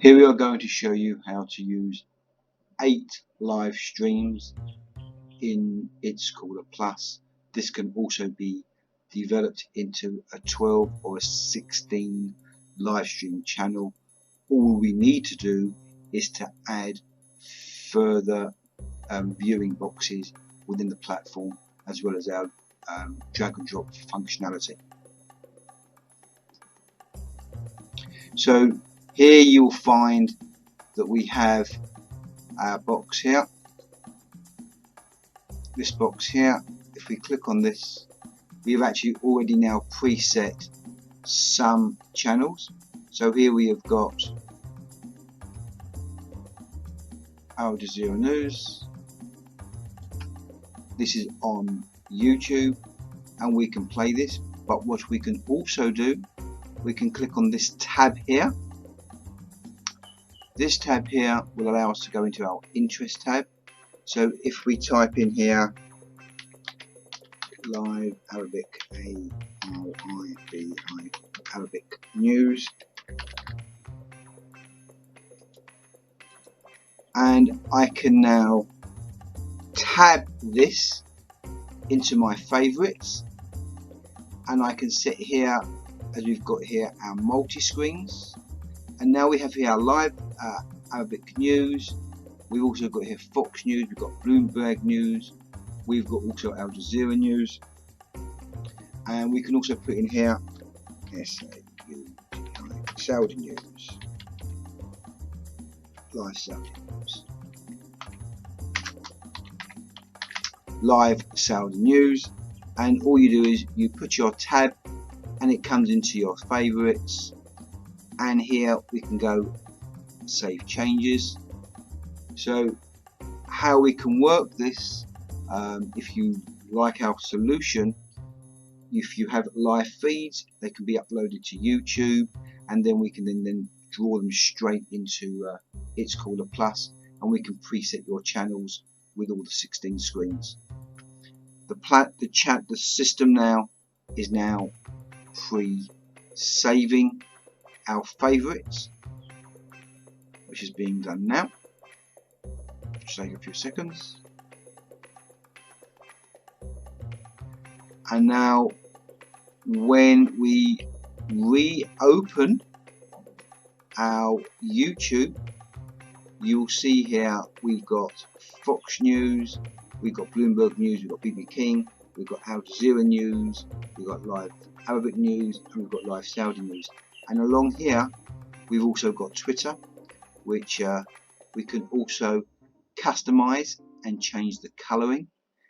Here we are going to show you how to use 8 live streams in It's Caller Plus. This can also be developed into a 12 or a 16 live stream channel. All we need to do is to add further viewing boxes within the platform, as well as our drag and drop functionality. So here you'll find that we have our box here, this box here. If we click on this, we've actually already now preset some channels. So here we have got Al Jazeera News. This is on YouTube, and we can play this. But what we can also do, we can click on this tab here. This tab here will allow us to go into our interest tab. So if we type in here live Arabic, A-R-I-B-I, Arabic news, and I can now tab this into my favorites, and I can set here, as we've got here, our multi-screens. And now we have here our live Arabic news. We've also got here Fox News, we've got Bloomberg News, we've got also Al Jazeera News, and we can also put in here Saudi News, live Saudi News, live Saudi News, and all you do is you put your tab and it comes into your favorites, and here we can go save changes. So how we can work this, if you like our solution, if you have live feeds, they can be uploaded to YouTube, and then we can then draw them straight into It's Caller Plus, and we can preset your channels with all the 16 screens. The system now is now pre-saving our favorites, which is being done now. Just take a few seconds. And now when we reopen our YouTube, you'll see here we've got Fox News, we've got Bloomberg News, we've got BB King, we've got Al Jazeera News, we've got live Arabic News, and we've got live Saudi News. And along here we've also got Twitter, which we can also customize and change the coloring.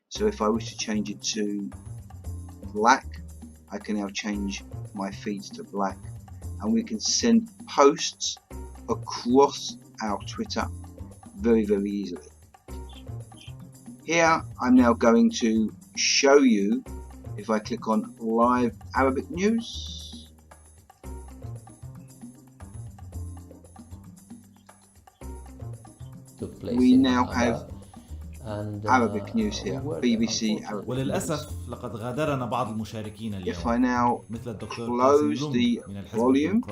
So if I wish to change it to black, I can now change my feeds to black, and we can send posts across our Twitter very easily. Here I'm now going to show you, if I click on live Arabic news, we now have Arabic news here, BBC Arabic وللأسف لقد غادرنا بعض المشاركين اليوم. If I now مثل الدكتور close the volume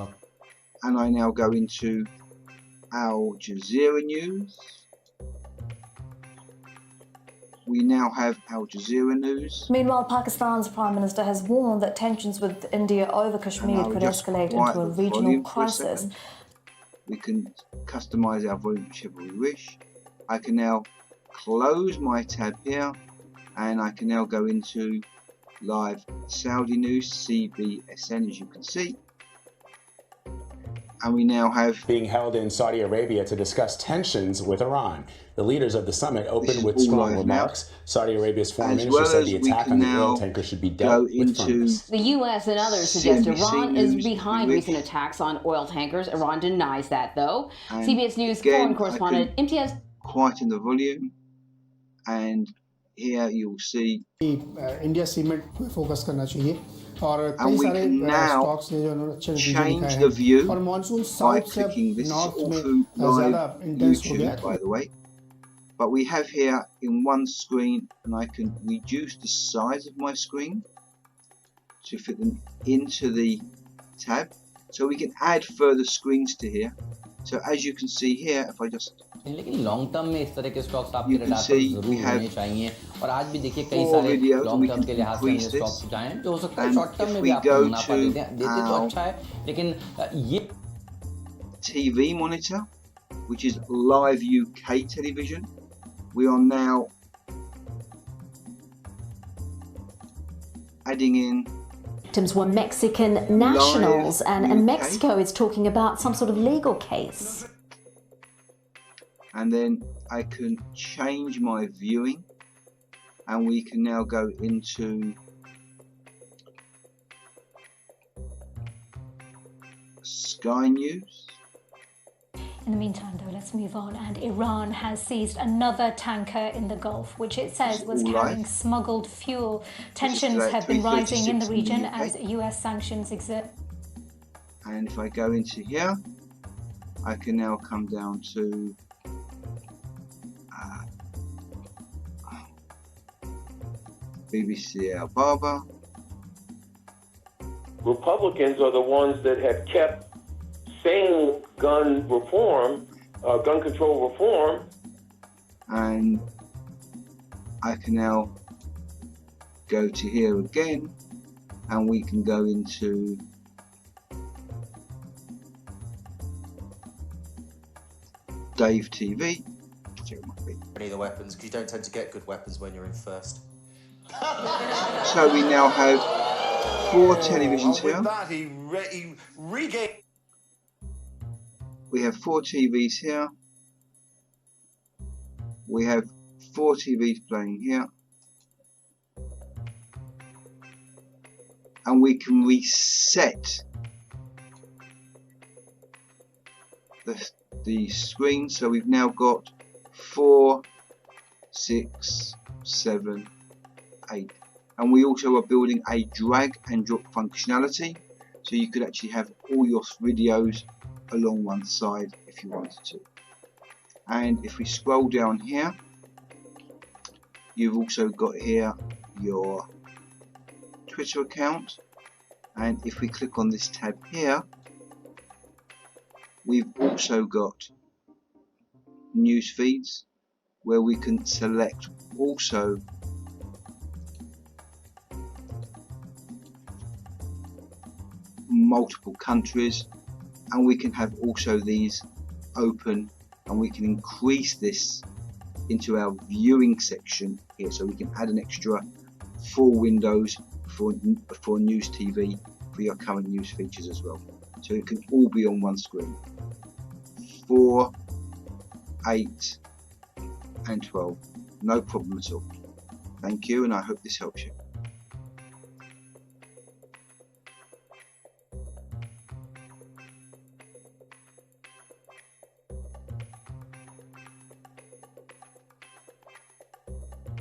and I now go into Al Jazeera News, we now have Al Jazeera News. Meanwhile, Pakistan's Prime Minister has warned that tensions with India over Kashmir could escalate into a regional crisis. We can customize our volume whichever we wish. I can now close my tab here, and I can now go into live Saudi News, CBSN, as you can see. And we now have being held in Saudi Arabia to discuss tensions with Iran. The leaders of the summit opened with strong remarks. Saudi Arabia's foreign minister said the attack on the oil tanker should be dealt with firmness. The U.S. and others suggest Iran is behind recent attacks on oil tankers. Iran denies that, though. CBS News foreign correspondent Imtiaz. Quieten the volume, and here you'll see India cement focus करना चाहिए. And we can now change the view by clicking this. All through live YouTube, by the way. But we have here in one screen, and I can reduce the size of my screen to fit them into the tab. So we can add further screens to here. So as you can see here, if I just लेकिन long term में इस तरह के stocks आपके radar पर जरूर होने चाहिए और आज भी देखिए कई सारे लॉन्ग टर्म के लिहाज से ये स्टॉक्स जाएं जो हो सकता है शॉर्ट टर्म में भी आपको मुनाफा देते तो अच्छा है लेकिन ये TV monitor, which is Live UK television, we are now adding in victims were Mexican nationals, and Mexico is talking about some sort of legal case. And then I can change my viewing, and we can now go into Sky News. In the meantime, though, let's move on. And Iran has seized another tanker in the Gulf, which it says was carrying smuggled fuel. Tensions have been rising in the region as US sanctions exert. And if I go into here, I can now come down to BBC Al Baba. Republicans are the ones that have kept saying gun reform, gun control reform. And I can now go to here again, and we can go into Dave TV. The weapons, because you don't tend to get good weapons when you're in first. So we now have 4 televisions here. That, he regained. We have 4 TVs here. We have 4 TVs playing here. And we can reset the screen. So we've now got 4, 6, 7, 8. And we also are building a drag and drop functionality. So you could actually have all your videos along one side if you wanted to. And if we scroll down here, you've also got here your Twitter account, and if we click on this tab here, we've also got news feeds where we can select also multiple countries, and we can have also these open, and we can increase this into our viewing section here, so we can add an extra 4 windows for news TV for your current news features as well, so it can all be on one screen. 4, 8 and 12, no problem at all. Thank you, and I hope this helps you.